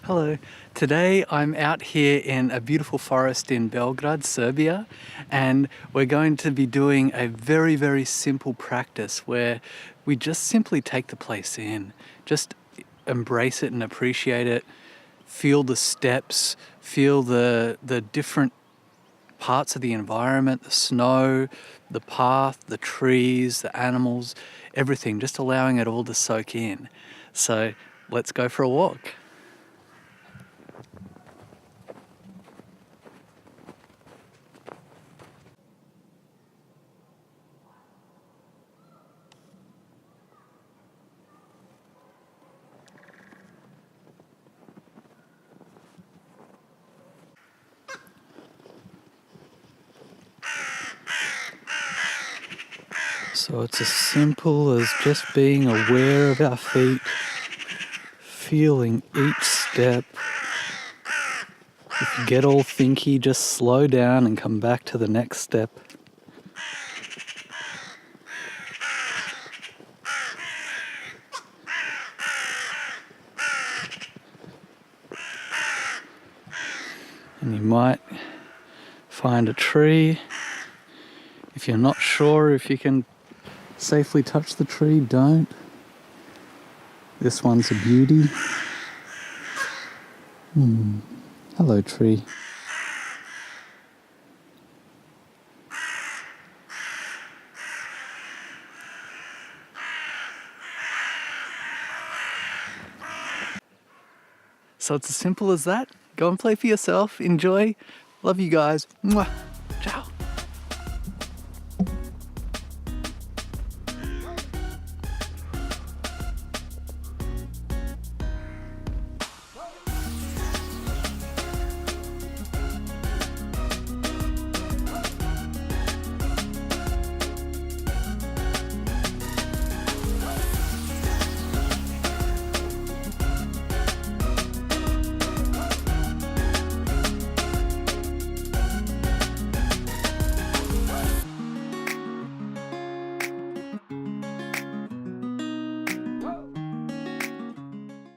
Hello. Today I'm out here in a beautiful forest in Belgrade, Serbia, and we're going to be doing a very, very simple practice where we just simply take the place in. Just embrace it and appreciate it. Feel the steps, feel the different parts of the environment, the snow, the path, the trees, the animals, everything, just allowing it all to soak in. So let's go for a walk. So it's as simple as just being aware of our feet, feeling each step. If you get all thinky, just slow down and come back to the next step. And you might find a tree. If you're not sure if you can safely touch the tree, don't. This one's a beauty. Hello, tree. So it's as simple as that. Go and play for yourself. Enjoy. Love you guys. Mwah.